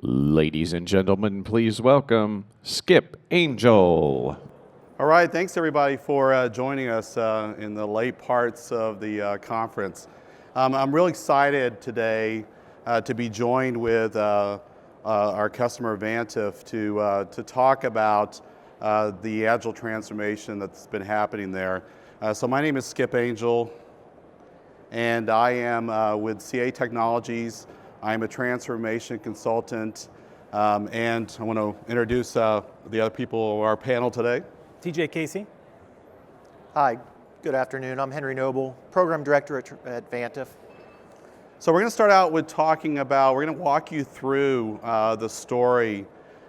Ladies and gentlemen, please welcome Skip Angel. All right, thanks everybody for joining us in the late parts of the conference. I'm really excited today to be joined with our customer Vantiv to talk about the agile transformation that's been happening there. So my name is Skip Angel, and I am with CA Technologies. I'm a transformation consultant, and I want to introduce the other people of our panel today. TJ Casey. Hi, good afternoon. I'm Henry Noble, Program Director at Vantiv. So we're going to start out with talking about, we're going to walk you through the story,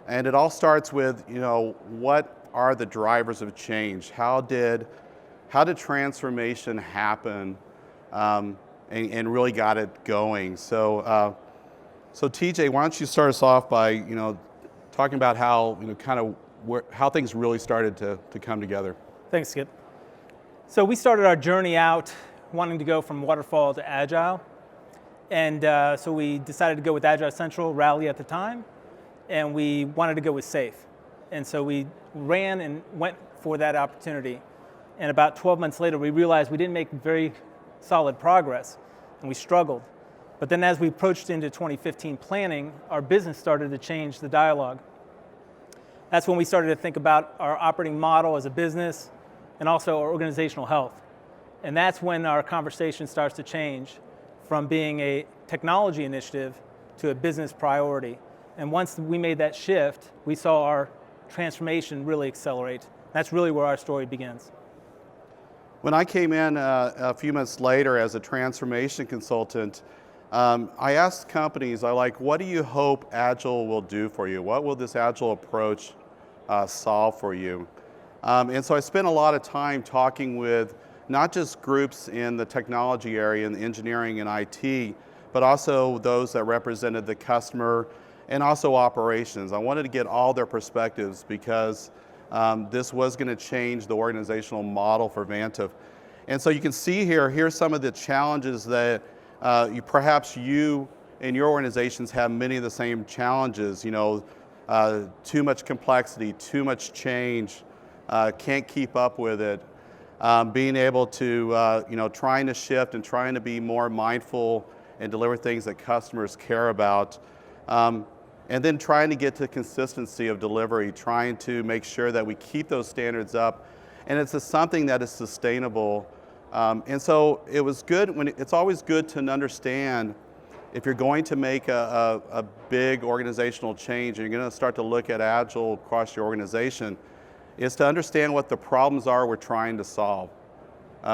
and it all starts with, what are the drivers of change? How did transformation happen and really got it going? So TJ, why don't you start us off by, talking about how, how things really started to come together. Thanks, Skip. So we started our journey out wanting to go from waterfall to agile. And so we decided to go with Agile Central, Rally at the time, and we wanted to go with SAFe. And so we ran and went for that opportunity. And about 12 months later, we realized we didn't make very solid progress, and we struggled. But then as we approached into 2015 planning, our business started to change the dialogue. That's when we started to think about our operating model as a business and also our organizational health. And that's when our conversation starts to change from being a technology initiative to a business priority. And once we made that shift, we saw our transformation really accelerate. That's really where our story begins. When I came in a few months later as a transformation consultant, I asked companies, what do you hope Agile will do for you? What will this Agile approach solve for you? And so I spent a lot of time talking with not just groups in the technology area, in the engineering and IT, but also those that represented the customer and also operations. I wanted to get all their perspectives because this was going to change the organizational model for Vantiv. And so you can see here's some of the challenges that perhaps you in your organizations have many of the same challenges, too much complexity, too much change, can't keep up with it. Being able to, trying to shift and trying to be more mindful and deliver things that customers care about. And then trying to get to consistency of delivery, trying to make sure that we keep those standards up. And it's something that is sustainable. And so it was good, it's always good to understand if you're going to make a big organizational change and you're going to start to look at Agile across your organization, is to understand what the problems are we're trying to solve.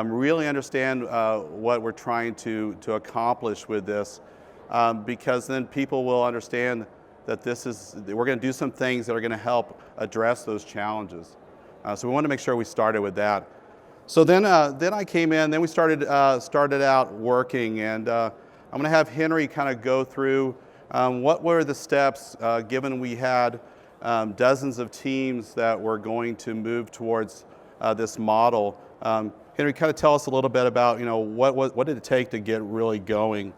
Really understand what we're trying to accomplish with this, because then people will understand that we're going to do some things that are going to help address those challenges. So we want to make sure we started with that. So then I came in, then we started out working, and I'm going to have Henry kind of go through what were the steps, given we had dozens of teams that were going to move towards this model. Henry, kind of tell us a little bit about, what did it take to get really going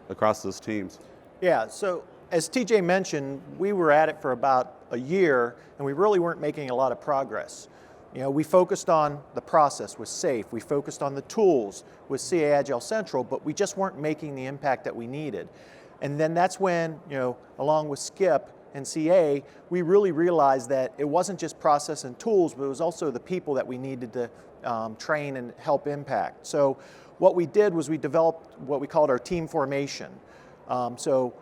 across those teams? Yeah, so as TJ mentioned, we were at it for about a year, and we really weren't making a lot of progress. We focused on the process with SAFe, we focused on the tools with CA Agile Central, but we just weren't making the impact that we needed. And then that's when, along with Skip and CA, we really realized that it wasn't just process and tools, but it was also the people that we needed to train and help impact. So what we did was we developed what we called our team formation. So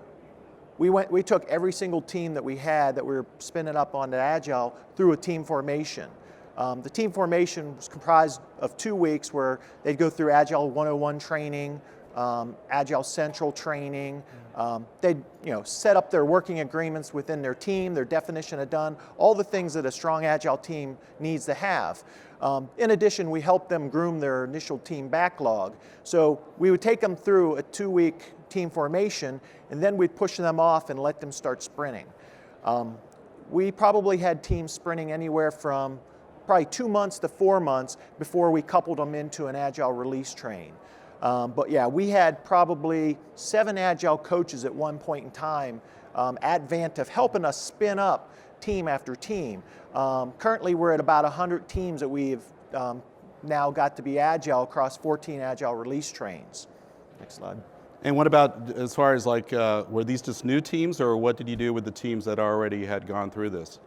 we took every single team that we had that we were spinning up onto Agile through a team formation. The team formation was comprised of 2 weeks where they'd go through Agile 101 training, Agile Central training. They'd set up their working agreements within their team, their definition of done, all the things that a strong Agile team needs to have. In addition, we helped them groom their initial team backlog. So we would take them through a 2-week team formation, and then we'd push them off and let them start sprinting. We probably had teams sprinting anywhere from probably 2 months to 4 months before we coupled them into an Agile release train. But yeah, we had probably 7 Agile coaches at one point in time at Vantiv, helping us spin up team after team. Currently, we're at about 100 teams that we've now got to be agile across 14 agile release trains. Next slide. And what about as far as like, were these just new teams, or what did you do with the teams that already had gone through this?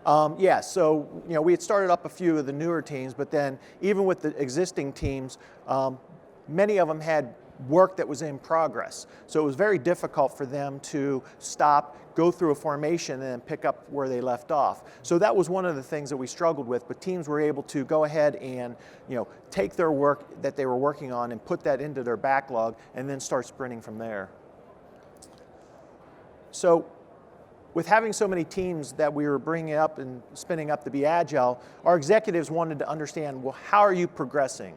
Yeah, so we had started up a few of the newer teams, but then even with the existing teams, many of them had work that was in progress. So it was very difficult for them to stop, go through a formation, and then pick up where they left off. So that was one of the things that we struggled with, but teams were able to go ahead and take their work that they were working on and put that into their backlog and then start sprinting from there. So with having so many teams that we were bringing up and spinning up to be agile, our executives wanted to understand, well, how are you progressing?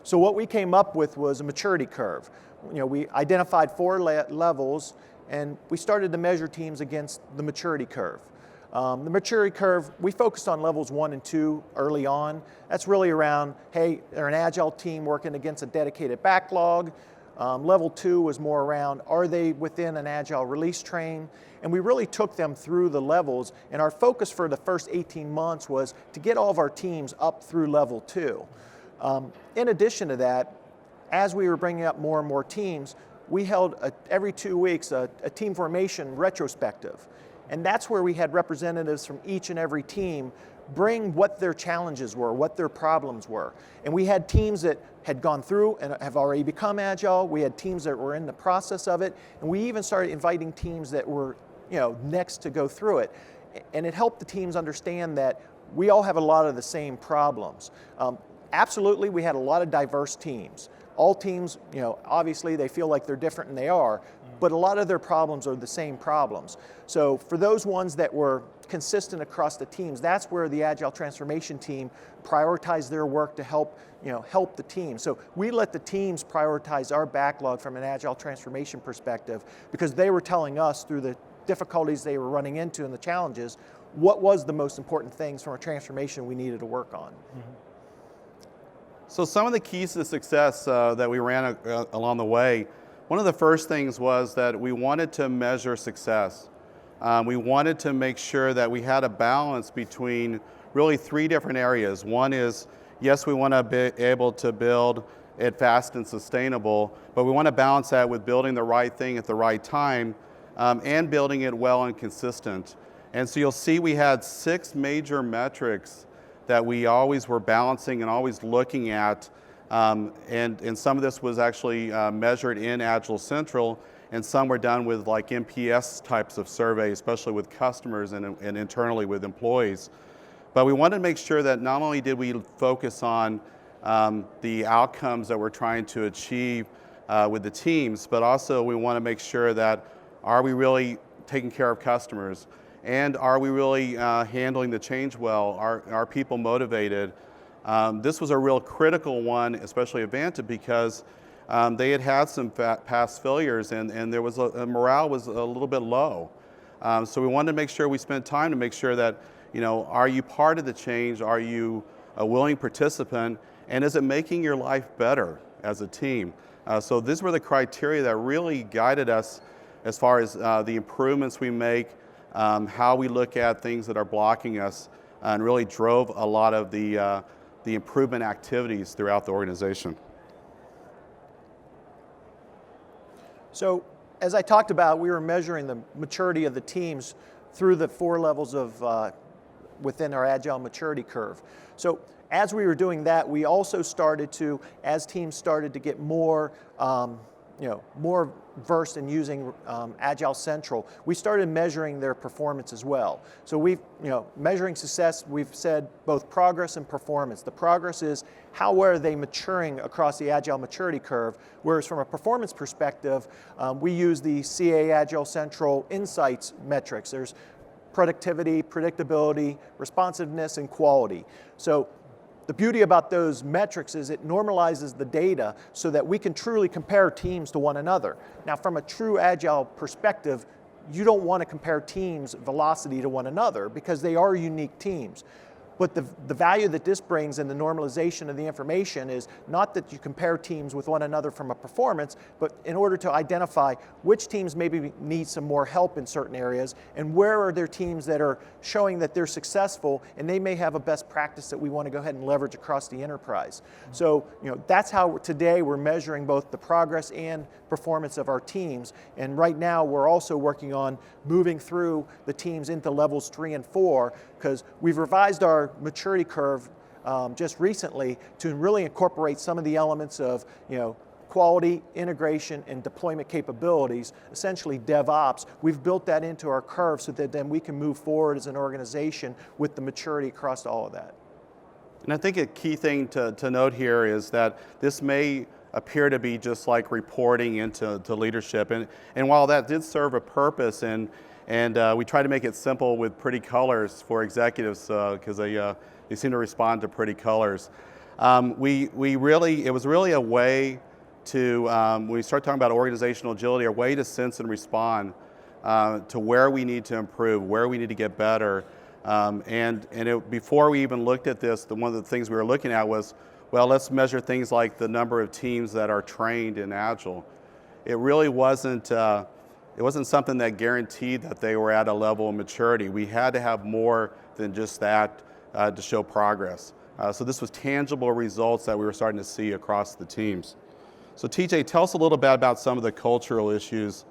So what we came up with was a maturity curve. We identified 4 levels, and we started to measure teams against the maturity curve. The maturity curve, we focused on levels 1 and 2 early on. That's really around, hey, they're an agile team working against a dedicated backlog. Level 2 was more around, are they within an agile release train? And we really took them through the levels, and our focus for the first 18 months was to get all of our teams up through level 2. In addition to that, as we were bringing up more and more teams, we held every 2 weeks a team formation retrospective. And that's where we had representatives from each and every team bring what their challenges were, what their problems were. And we had teams that had gone through and have already become agile. We had teams that were in the process of it. And we even started inviting teams that were next to go through it. And it helped the teams understand that we all have a lot of the same problems. Absolutely, we had a lot of diverse teams. All teams, obviously they feel like they're different, and they are, but a lot of their problems are the same problems. So for those ones that were consistent across the teams, that's where the Agile Transformation team prioritized their work to help the team. So we let the teams prioritize our backlog from an Agile Transformation perspective, because they were telling us through the difficulties they were running into and the challenges, what was the most important things from a transformation we needed to work on. Mm-hmm. So some of the keys to success that we ran along the way, one of the first things was that we wanted to measure success. We wanted to make sure that we had a balance between really 3 different areas. One is, yes, we want to be able to build it fast and sustainable, but we want to balance that with building the right thing at the right time and building it well and consistent. And so you'll see we had 6 major metrics that we always were balancing and always looking at, and some of this was actually measured in Agile Central, and some were done with like NPS types of surveys, especially with customers and internally with employees. But we wanted to make sure that not only did we focus on the outcomes that we're trying to achieve with the teams, but also we want to make sure that, are we really taking care of customers? And are we really handling the change well? Are people motivated? This was a real critical one, especially at Vantiv, because they had some past failures, and there was morale was a little bit low. So we wanted to make sure we spent time to make sure that, are you part of the change? Are you a willing participant? And is it making your life better as a team? So these were the criteria that really guided us as far as the improvements we make, how we look at things that are blocking us, and really drove a lot of the improvement activities throughout the organization. So as I talked about, we were measuring the maturity of the teams through the 4 levels of within our Agile maturity curve. So as we were doing that, we also started to, as teams started to get more more versed in using Agile Central, we started measuring their performance as well. So we've, measuring success, we've said both progress and performance. The progress is how are they maturing across the Agile maturity curve, whereas from a performance perspective, we use the CA Agile Central Insights metrics. There's productivity, predictability, responsiveness, and quality. So the beauty about those metrics is it normalizes the data so that we can truly compare teams to one another. Now, from a true Agile perspective, you don't want to compare teams' velocity to one another because they are unique teams. But the value that this brings in the normalization of the information is not that you compare teams with one another from a performance, but in order to identify which teams maybe need some more help in certain areas, and where are there teams that are showing that they're successful and they may have a best practice that we want to go ahead and leverage across the enterprise. So that's how today we're measuring both the progress and performance of our teams. And right now we're also working on moving through the teams into levels 3 and 4, because we've revised our maturity curve just recently to really incorporate some of the elements of quality, integration, and deployment capabilities, essentially DevOps. We've built that into our curve so that then we can move forward as an organization with the maturity across all of that. And I think a key thing to note here is that this may appear to be just like reporting into leadership. And while that did serve a purpose, and we try to make it simple with pretty colors for executives because they seem to respond to pretty colors. It was really a way to, when we start talking about organizational agility, a way to sense and respond to where we need to improve, where we need to get better. Before we even looked at this, one of the things we were looking at was, well, let's measure things like the number of teams that are trained in Agile. It really wasn't something that guaranteed that they were at a level of maturity. We had to have more than just that to show progress. So this was tangible results that we were starting to see across the teams. So TJ, tell us a little bit about some of the cultural issues,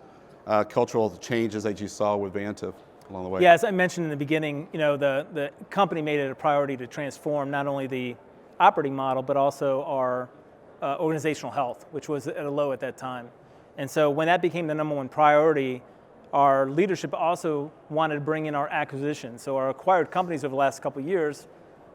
cultural changes that you saw with Vantiv along the way. Yeah, as I mentioned in the beginning, the company made it a priority to transform not only the operating model, but also our organizational health, which was at a low at that time. And so when that became the number one priority, our leadership also wanted to bring in our acquisitions. So our acquired companies over the last couple of years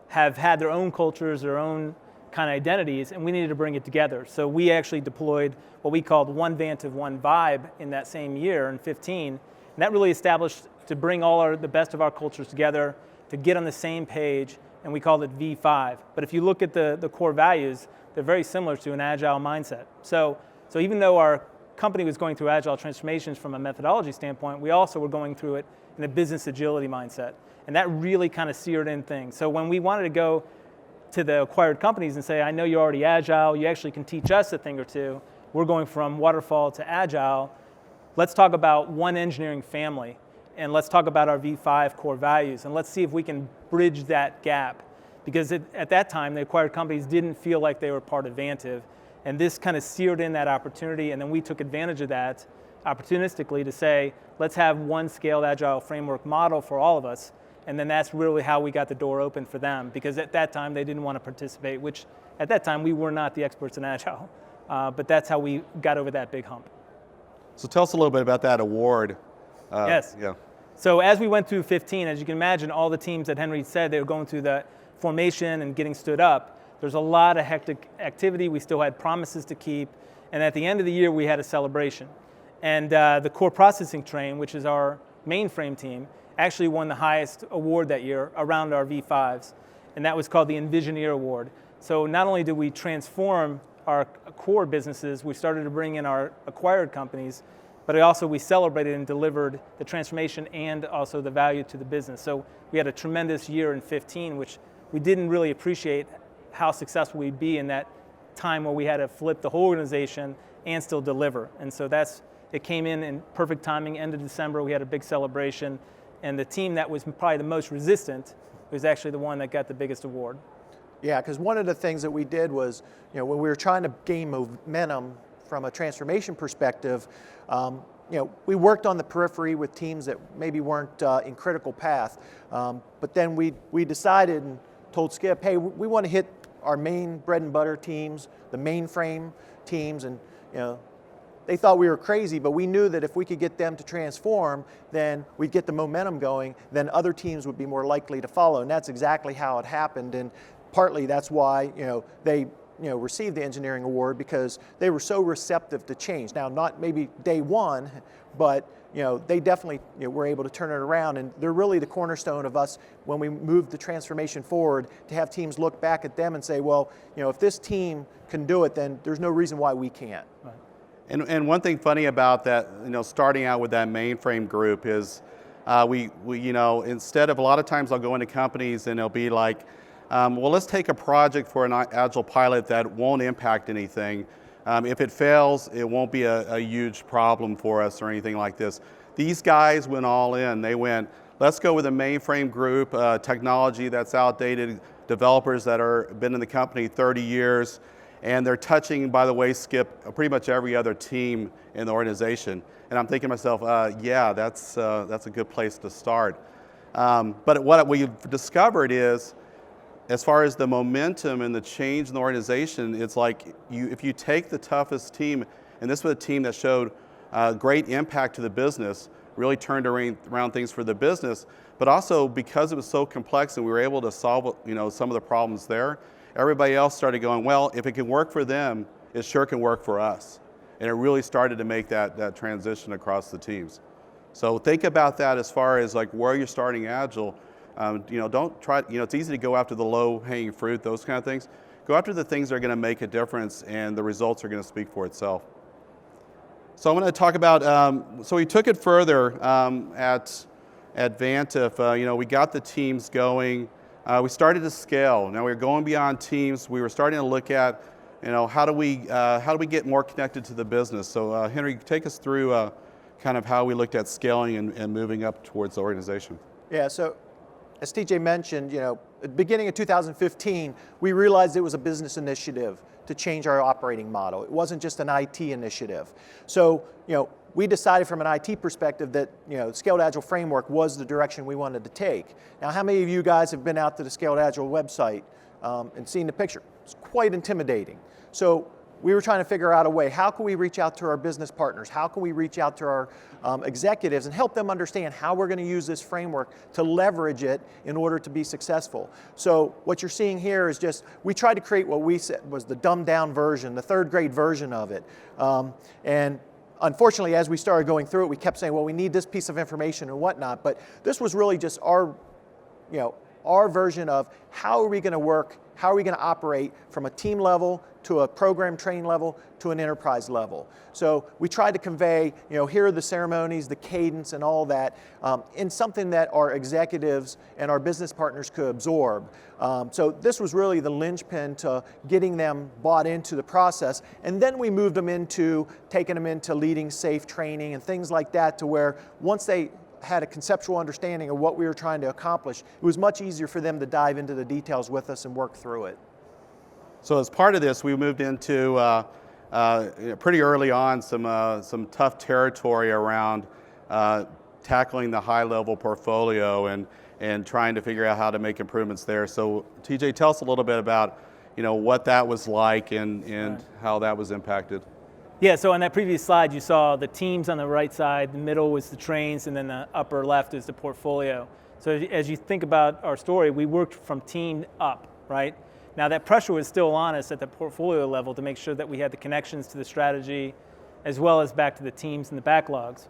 have had their own cultures, their own kind of identities, and we needed to bring it together. So we actually deployed what we called One Vantiv, One Vibe in that same year in 15. And that really established to bring the best of our cultures together, to get on the same page, and we called it V5. But if you look at the core values, they're very similar to an agile mindset. So even though our company was going through agile transformations from a methodology standpoint, we also were going through it in a business agility mindset. And that really kind of seared in things. So when we wanted to go to the acquired companies and say, I know you're already agile, you actually can teach us a thing or two, we're going from waterfall to agile, let's talk about one engineering family, and let's talk about our V5 core values, and let's see if we can bridge that gap. Because at that time, the acquired companies didn't feel like they were part of Vantiv, and this kind of seared in that opportunity, and then we took advantage of that opportunistically to say, let's have one scaled agile framework model for all of us, and then that's really how we got the door open for them, because at that time they didn't want to participate, which at that time we were not the experts in agile, but that's how we got over that big hump. So tell us a little bit about that award. Yes. Yeah. So as we went through 15, as you can imagine, all the teams that Henry said, they were going through the formation and getting stood up. There's a lot of hectic activity. We still had promises to keep. And at the end of the year, we had a celebration. And the core processing train, which is our mainframe team, actually won the highest award that year around our V5s. And that was called the Envisioneer Award. So not only did we transform our core businesses, we started to bring in our acquired companies, but we celebrated and delivered the transformation and also the value to the business. So we had a tremendous year in 15, which we didn't really appreciate how successful we'd be in that time where we had to flip the whole organization and still deliver. And so it came in perfect timing. End of December, we had a big celebration, and the team that was probably the most resistant was actually the one that got the biggest award. Yeah, because one of the things that we did was, when we were trying to gain momentum from a transformation perspective, we worked on the periphery with teams that maybe weren't in critical path, but then we decided and told Skip, hey, we want to hit our main bread and butter teams, the mainframe teams, and they thought we were crazy, but we knew that if we could get them to transform, then we'd get the momentum going, then other teams would be more likely to follow, and that's exactly how it happened, and partly that's why they received the engineering award, because they were so receptive to change. Now, not maybe day one, but they definitely were able to turn it around, and they're really the cornerstone of us when we move the transformation forward, to have teams look back at them and say, well, if this team can do it, then there's no reason why we can't. And one thing funny about that, starting out with that mainframe group is Instead of, a lot of times I'll go into companies and it'll be like, well, let's take a project for an Agile pilot that won't impact anything. If it fails, it won't be a huge problem for us or anything like this. These guys went all in. They went, let's go with a mainframe group, technology that's outdated, developers that are been in the company 30 years, and they're touching, by the way, Skip, pretty much every other team in the organization. And I'm thinking to myself, yeah, that's a good place to start. But what we've discovered is, as far as the momentum and the change in the organization, it's like if you take the toughest team, and this was a team that showed great impact to the business, really turned around things for the business, but also because it was so complex and we were able to solve some of the problems there, everybody else started going, well, if it can work for them, it sure can work for us. And it really started to make that transition across the teams. So think about that as far as like where you're starting Agile. Don't try, it's easy to go after the low-hanging fruit, those kind of things. Go after the things that are going to make a difference, and the results are going to speak for itself. So I'm going to talk about, so we took it further at Vantiv. We got the teams going. We started to scale. Now we were going beyond teams. We were starting to look at, how do we get more connected to the business? So Henry, take us through kind of how we looked at scaling and moving up towards the organization. Yeah, so as TJ mentioned, at the beginning of 2015, we realized it was a business initiative to change our operating model. It wasn't just an IT initiative. So, we decided from an IT perspective that, Scaled Agile framework was the direction we wanted to take. Now, how many of you guys have been out to the Scaled Agile website and seen the picture? It's quite intimidating. So we were trying to figure out a way, how can we reach out to our business partners? How can we reach out to our executives and help them understand how we're going to use this framework to leverage it in order to be successful? So what you're seeing here is just, we tried to create what we said was the dumbed down version, the third grade version of it. And unfortunately, as we started going through it, we kept saying, well, we need this piece of information and whatnot, but this was really just our version of how are we going to work, how are we going to operate from a team level to a program train level to an enterprise level. So we tried to convey, here are the ceremonies, the cadence and all that in something that our executives and our business partners could absorb. So this was really the linchpin to getting them bought into the process. And then we moved them into taking them into leading safe training and things like that, to where once they had a conceptual understanding of what we were trying to accomplish, it was much easier for them to dive into the details with us and work through it. So as part of this, we moved into, pretty early on, some tough territory around tackling the high-level portfolio and trying to figure out how to make improvements there. So TJ, tell us a little bit about what that was like and how that was impacted. Yeah, so on that previous slide, you saw the teams on the right side, the middle was the trains, and then the upper left is the portfolio. So as you think about our story, we worked from team up, right? Now that pressure was still on us at the portfolio level to make sure that we had the connections to the strategy, as well as back to the teams and the backlogs.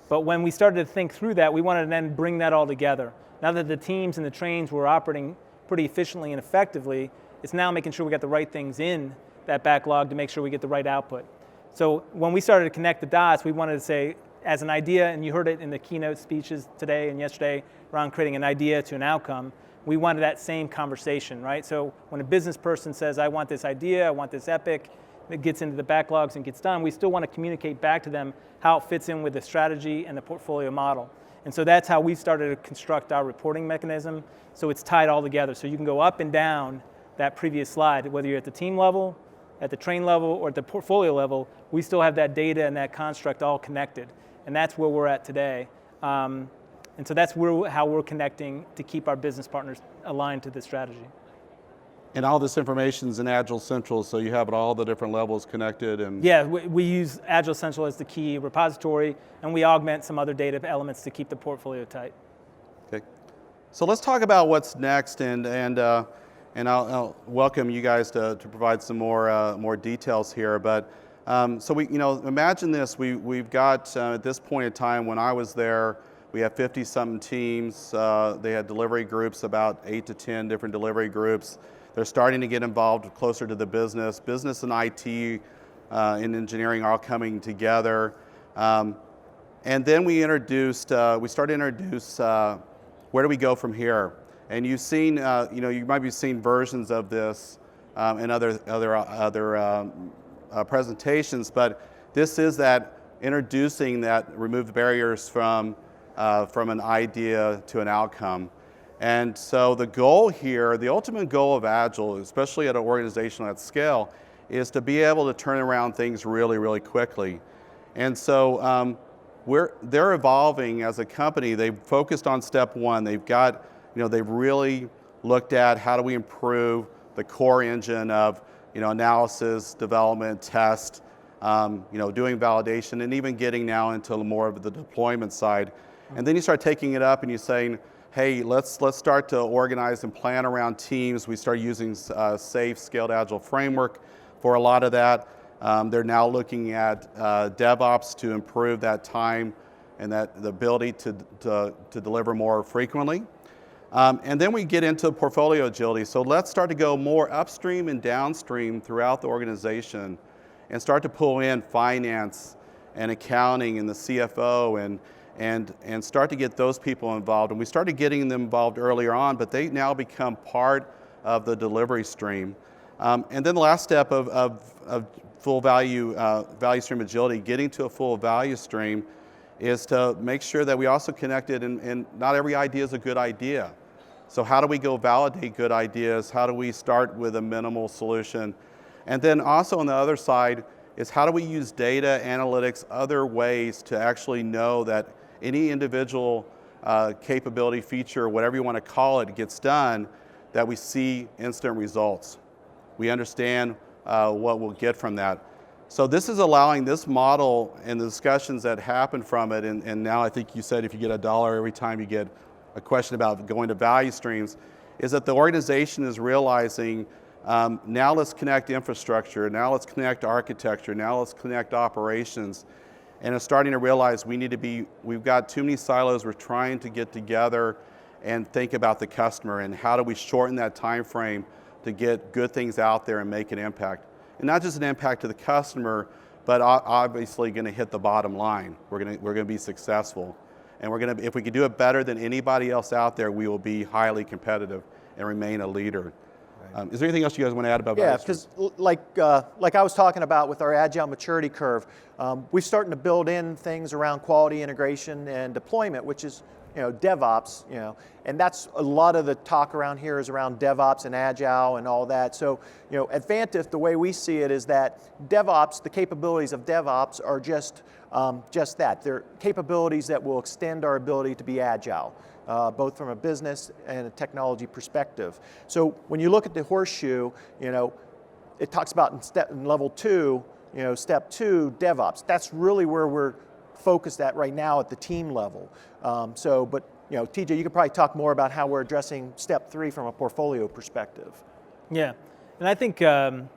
But when we started to think through that, we wanted to then bring that all together. Now that the teams and the trains were operating pretty efficiently and effectively, it's now making sure we got the right things in that backlog to make sure we get the right output. So when we started to connect the dots, we wanted to say, as an idea, and you heard it in the keynote speeches today and yesterday around creating an idea to an outcome, we wanted that same conversation, right? So when a business person says, I want this idea, I want this epic, that gets into the backlogs and gets done, we still want to communicate back to them how it fits in with the strategy and the portfolio model. And so that's how we started to construct our reporting mechanism, so it's tied all together. So you can go up and down that previous slide, whether you're at the team level, at the train level, or at the portfolio level, we still have that data and that construct all connected. And that's where we're at today. And so that's how we're connecting to keep our business partners aligned to the strategy. And all this information's in Agile Central, so you have it all the different levels connected. And yeah, we use Agile Central as the key repository, and we augment some other data elements to keep the portfolio tight. Okay, so let's talk about what's next, and I'll welcome you guys to provide some more details here. But so we, imagine this: we've got at this point in time, when I was there, we have 50-something teams. They had delivery groups, about 8 to 10 different delivery groups. They're starting to get involved closer to the business. Business and IT and engineering are all coming together. And then we started to introduce where do we go from here? And you've seen, you might be seeing versions of this in other presentations, but this is that introducing that remove the barriers from an idea to an outcome. And so the goal here, the ultimate goal of Agile, especially at an organization at scale, is to be able to turn around things really, really quickly. And so they're evolving as a company. They've focused on step one. They've got, they've really looked at how do we improve the core engine of, analysis, development, test, doing validation, and even getting now into more of the deployment side. And then you start taking it up and you're saying, hey, let's start to organize and plan around teams. We start using SAFe, Scaled Agile Framework for a lot of that. They're now looking at DevOps to improve that time and the ability to deliver more frequently. And then we get into portfolio agility. So let's start to go more upstream and downstream throughout the organization and start to pull in finance and accounting and the CFO and start to get those people involved. And we started getting them involved earlier on, but they now become part of the delivery stream. And then the last step of full value stream agility, getting to a full value stream, is to make sure that we also connect it, and not every idea is a good idea. So how do we go validate good ideas? How do we start with a minimal solution? And then also on the other side is how do we use data, analytics, other ways to actually know that any individual capability, feature, whatever you want to call it, gets done, that we see instant results. We understand what we'll get from that. So this is allowing this model and the discussions that happen from it, and now I think you said if you get $1 every time you get a question about going to value streams, is that the organization is realizing now let's connect infrastructure, now let's connect architecture, now let's connect operations, and it's starting to realize we've got too many silos. We're trying to get together and think about the customer and how do we shorten that time frame to get good things out there and make an impact. And not just an impact to the customer, but obviously going to hit the bottom line. We're going to be successful. And if we can do it better than anybody else out there, we will be highly competitive and remain a leader. Right. Is there anything else you guys want to add about that? Yeah, because like I was talking about with our Agile maturity curve, we're starting to build in things around quality integration and deployment, which is DevOps, and that's a lot of the talk around here is around DevOps and Agile and all that. So, at Vantiv, the way we see it is that DevOps, the capabilities of DevOps are just that. They're capabilities that will extend our ability to be Agile, both from a business and a technology perspective. So when you look at the horseshoe, it talks about in level 2, step 2, DevOps. That's really where we're focused at right now at the team level. But TJ, you could probably talk more about how we're addressing step 3 from a portfolio perspective. Yeah, and I think, and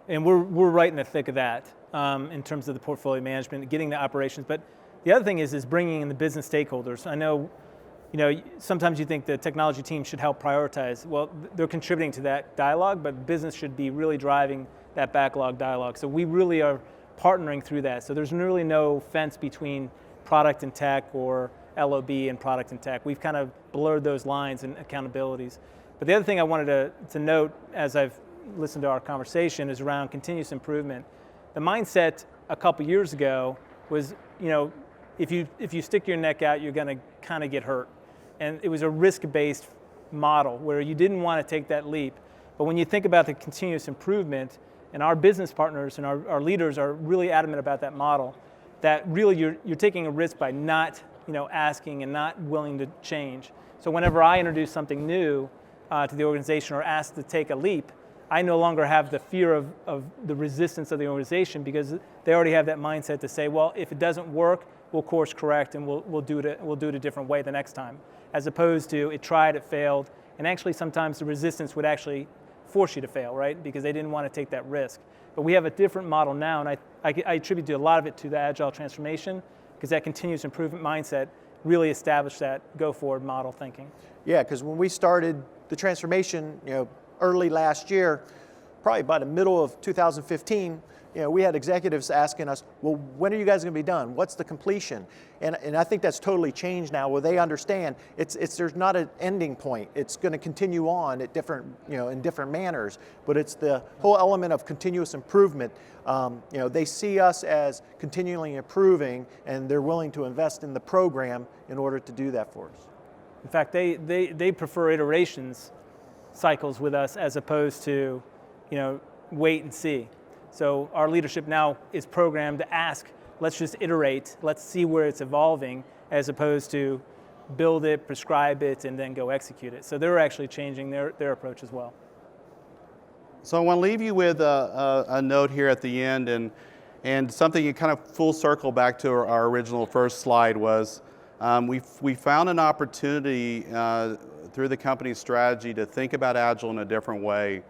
we're right in the thick of that in terms of the portfolio management, getting the operations. But the other thing is bringing in the business stakeholders. I know, sometimes you think the technology team should help prioritize. Well, they're contributing to that dialogue, but business should be really driving that backlog dialogue. So we really are partnering through that. So there's really no fence between product and tech or LOB and product and tech. We've kind of blurred those lines and accountabilities. But the other thing I wanted to note as I've listened to our conversation is around continuous improvement. The mindset a couple years ago was, if you stick your neck out, you're going to kind of get hurt. And it was a risk-based model where you didn't want to take that leap. But when you think about the continuous improvement, and our business partners and our leaders are really adamant about that model, that really you're taking a risk by not asking and not willing to change. So whenever I introduce something new to the organization or ask to take a leap, I no longer have the fear of the resistance of the organization because they already have that mindset to say, well, if it doesn't work, we'll course correct and we'll do it a different way the next time. As opposed to it tried, it failed, and actually sometimes the resistance would actually force you to fail, right? Because they didn't want to take that risk. But we have a different model now, and I attribute a lot of it to the Agile transformation because that continuous improvement mindset really established that go-forward model thinking. Yeah, because when we started the transformation, early last year, probably by the middle of 2015, we had executives asking us, well, when are you guys going to be done? What's the completion? And I think that's totally changed now, where they understand there's not an ending point. It's going to continue on at different, in different manners, but it's the whole element of continuous improvement. They see us as continually improving, and they're willing to invest in the program in order to do that for us. In fact, they prefer iterations cycles with us as opposed to, wait and see. So our leadership now is programmed to ask, let's just iterate, let's see where it's evolving, as opposed to build it, prescribe it, and then go execute it. So they're actually changing their approach as well. So I want to leave you with a note here at the end, and something you kind of full circle back to our original first slide was, we found an opportunity through the company's strategy to think about Agile in a different way.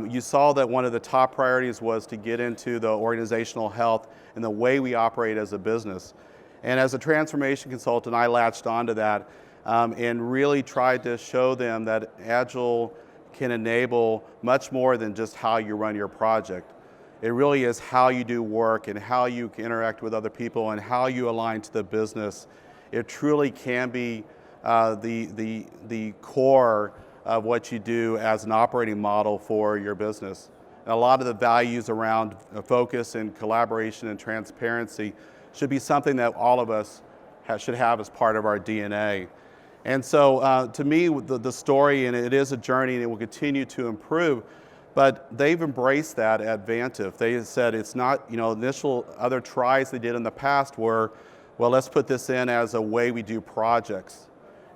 You saw that one of the top priorities was to get into the organizational health and the way we operate as a business. And as a transformation consultant, I latched onto that and really tried to show them that Agile can enable much more than just how you run your project. It really is how you do work and how you interact with other people and how you align to the business. It truly can be the core of what you do as an operating model for your business. And a lot of the values around focus and collaboration and transparency should be something that all of us should have as part of our DNA. And so to me, the story, and it is a journey and it will continue to improve, but they've embraced that at Vantiv. They said it's not, initial other tries they did in the past were, well, let's put this in as a way we do projects.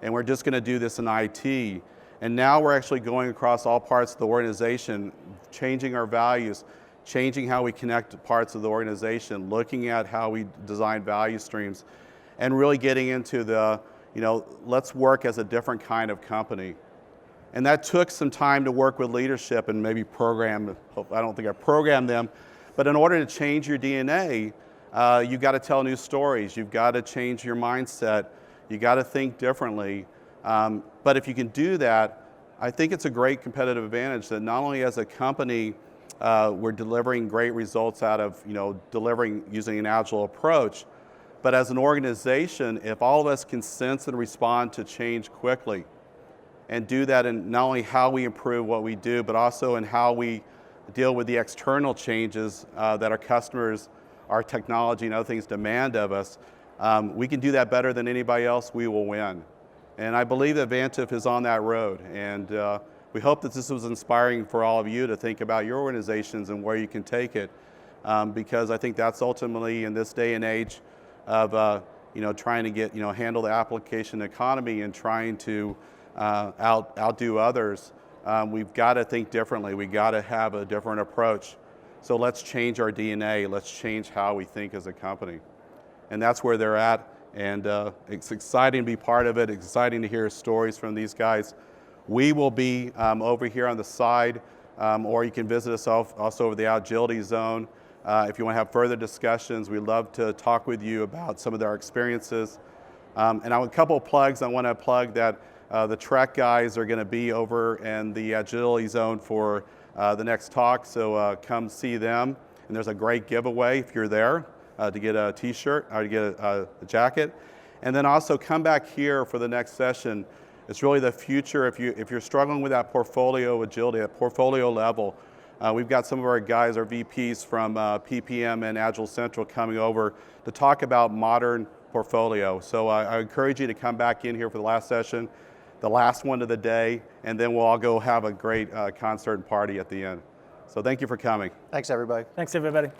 And we're just going to do this in IT. And now we're actually going across all parts of the organization, changing our values, changing how we connect to parts of the organization, looking at how we design value streams, and really getting into the, let's work as a different kind of company. And that took some time to work with leadership and maybe program. I don't think I programmed them, but in order to change your DNA, you've got to tell new stories. You've got to change your mindset. You got to think differently. But if you can do that, I think it's a great competitive advantage that not only as a company we're delivering great results out of delivering using an Agile approach, but as an organization, if all of us can sense and respond to change quickly and do that in not only how we improve what we do, but also in how we deal with the external changes that our customers, our technology and other things demand of us, we can do that better than anybody else, we will win. And I believe that Vantiv is on that road. And we hope that this was inspiring for all of you to think about your organizations and where you can take it. Because I think that's ultimately, in this day and age of trying to get, handle the application economy and trying to outdo others, we've got to think differently. We've got to have a different approach. So let's change our DNA. Let's change how we think as a company. And that's where they're at. And it's exciting to be part of it, exciting to hear stories from these guys. We will be over here on the side, or you can visit us also over the Agility Zone. If you want to have further discussions, we'd love to talk with you about some of our experiences. And a couple of plugs. I want to plug that the Trek guys are going to be over in the Agility Zone for the next talk, so come see them. And there's a great giveaway if you're there. To get a t-shirt or to get a jacket. And then also come back here for the next session. It's really the future. If you're struggling with that portfolio agility, at portfolio level, we've got some of our guys, our VPs from PPM and Agile Central coming over to talk about modern portfolio. So I encourage you to come back in here for the last session, the last one of the day, and then we'll all go have a great concert and party at the end. So thank you for coming. Thanks, everybody. Thanks, everybody.